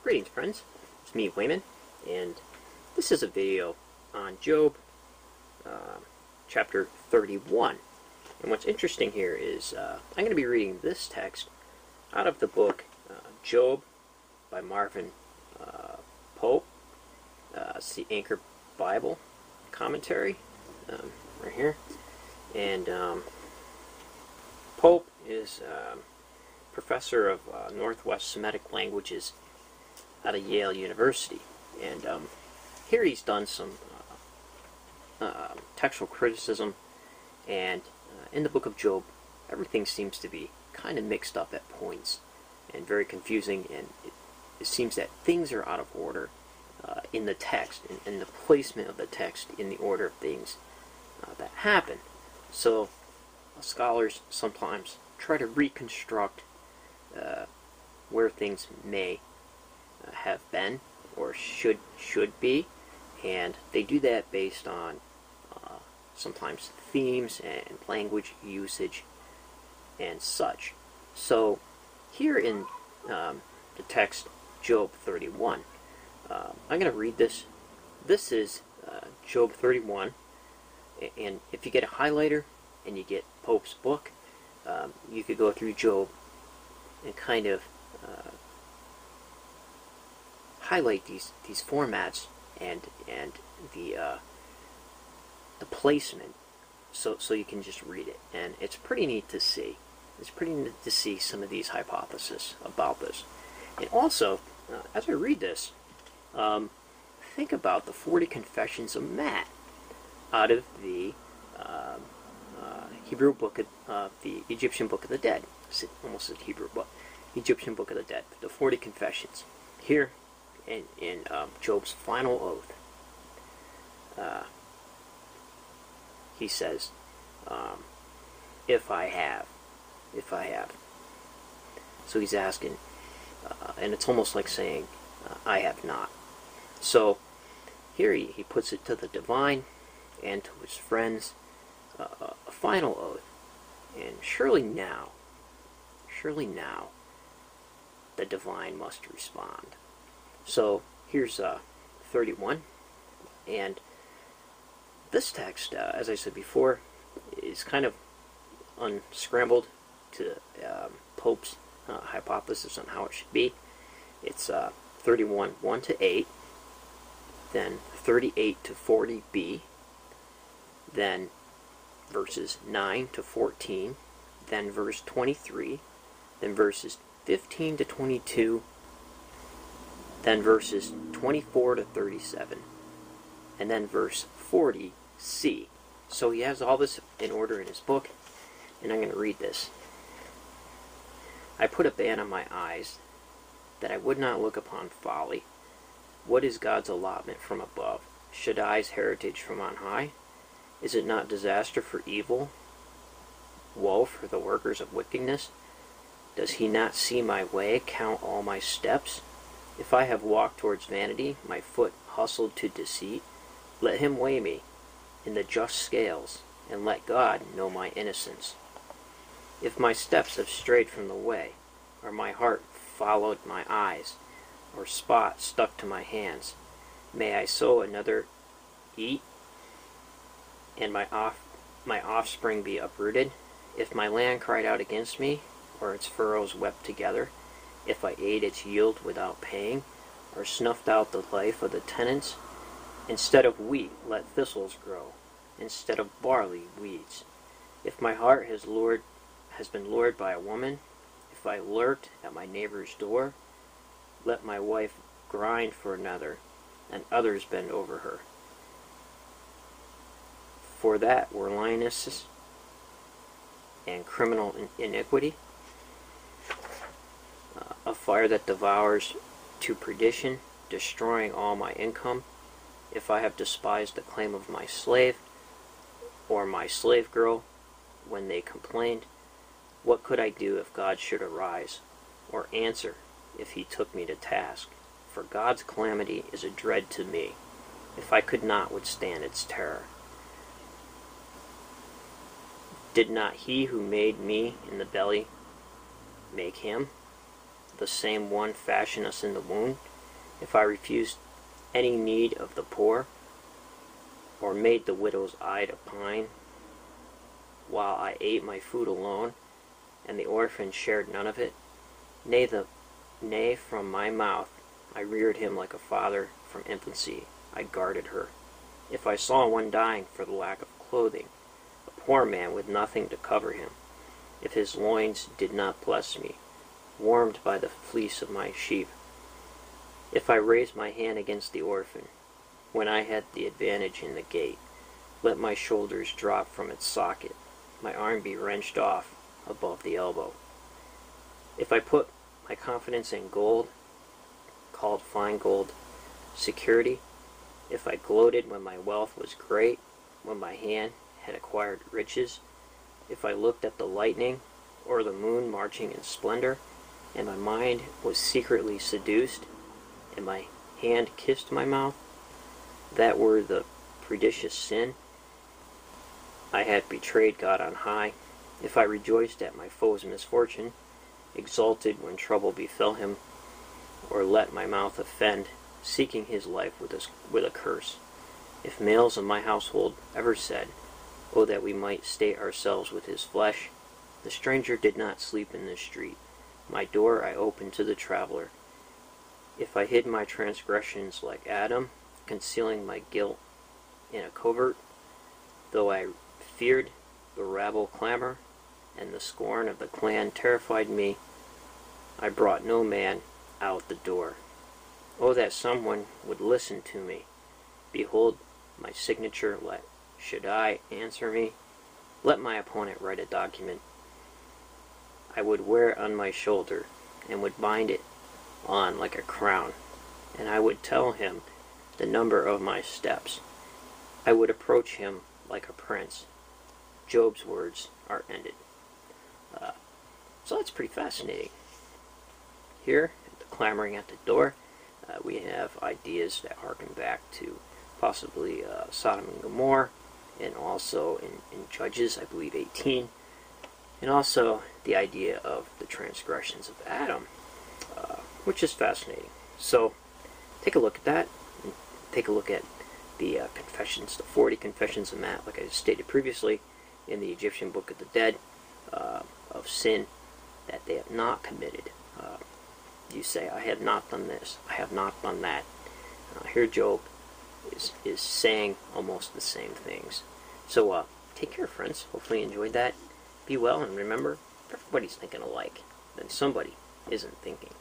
Greetings, friends. It's me, Wayman, and this is a video on Job, chapter 31. And what's interesting here is I'm going to be reading this text out of the book Job by Marvin Pope. It's the Anchor Bible commentary right here. And Pope is professor of Northwest Semitic languages out of Yale University, and here he's done some textual criticism, and in the book of Job everything seems to be kind of mixed up at points and very confusing, and it seems that things are out of order in the text, in the placement of the text in the order of things that happen. So scholars sometimes try to reconstruct where things may have been or should be, and they do that based on sometimes themes and language usage and such. So here in the text Job 31, I'm going to read this. This is Job 31, and if you get a highlighter and you get Pope's book, you could go through Job and kind of highlight these formats and the placement, so you can just read it, and it's pretty neat to see. It's pretty neat to see some of these hypotheses about this. And also, as I read this, think about the 40 Confessions of Matt out of the Hebrew book of the Egyptian Book of the Dead. Almost said Hebrew, but Egyptian Book of the Dead. The 40 Confessions. Here in Job's final oath, he says, if I have. So he's asking, and it's almost like saying, I have not. So here he puts it to the divine and to his friends, a final oath. And surely now, the divine must respond. So here's 31, and this text, as I said before, is kind of unscrambled to Pope's hypothesis on how it should be. It's 31, 1 to 8, then 38 to 40b, then verses 9 to 14, then verse 23, then verses 15 to 22, then verses 24 to 37, and then verse 40c. So he has all this in order in his book, and I'm going to read this. I put a band on my eyes that I would not look upon folly. What is God's allotment from above? Shaddai's heritage from on high? Is it not disaster for evil? Woe for the workers of wickedness? Does he not see my way, count all my steps? If I have walked towards vanity, my foot hustled to deceit, let him weigh me in the just scales, and let God know my innocence. If my steps have strayed from the way, or my heart followed my eyes, or spot stuck to my hands, may I sow another eat, and my offspring be uprooted? If my land cried out against me, or its furrows wept together, if I ate its yield without paying, or snuffed out the life of the tenants, instead of wheat let thistles grow, instead of barley weeds. If my heart has been lured by a woman, if I lurked at my neighbor's door, let my wife grind for another, and others bend over her. For that were lionesses and criminal iniquity, a fire that devours to perdition, destroying all my income. If I have despised the claim of my slave, or my slave girl, when they complained, what could I do if God should arise, or answer if he took me to task? For God's calamity is a dread to me, if I could not withstand its terror. Did not he who made me in the belly make him? The same one fashioned us in the womb, if I refused any need of the poor, or made the widow's eye to pine, while I ate my food alone, and the orphan shared none of it, nay, from my mouth I reared him like a father, from infancy I guarded her. If I saw one dying for the lack of clothing, a poor man with nothing to cover him, if his loins did not bless me, warmed by the fleece of my sheep, if I raised my hand against the orphan, when I had the advantage in the gate, let my shoulders drop from its socket, my arm be wrenched off above the elbow. If I put my confidence in gold, called fine gold, security, if I gloated when my wealth was great, when my hand had acquired riches, if I looked at the lightning or the moon marching in splendor, and my mind was secretly seduced, and my hand kissed my mouth, that were the precious sin. I had betrayed God on high. If I rejoiced at my foe's misfortune, exulted when trouble befell him, or let my mouth offend, seeking his life with a curse. If males of my household ever said, "Oh, that we might state ourselves with his flesh," the stranger did not sleep in the street. My door I opened to the traveler. If I hid my transgressions like Adam, concealing my guilt in a covert, though I feared the rabble clamor, and the scorn of the clan terrified me, I brought no man out the door. Oh, that someone would listen to me. Behold my signature, let Shaddai answer me. Let my opponent write a document I would wear on my shoulder, and would bind it on like a crown, and I would tell him the number of my steps. I would approach him like a prince. Job's words are ended. So that's pretty fascinating. Here, the clamoring at the door, we have ideas that harken back to possibly Sodom and Gomorrah, and also in Judges, I believe 18, and also the idea of the transgressions of Adam, which is fascinating. So take a look at that, and take a look at the confessions, the 40 confessions of Matt, like I stated previously, in the Egyptian Book of the Dead, of sin that they have not committed. You say, I have not done this, I have not done that. Here Job is saying almost the same things. So take care, friends. Hopefully you enjoyed that. Be well, and remember, if everybody's thinking alike, then somebody isn't thinking.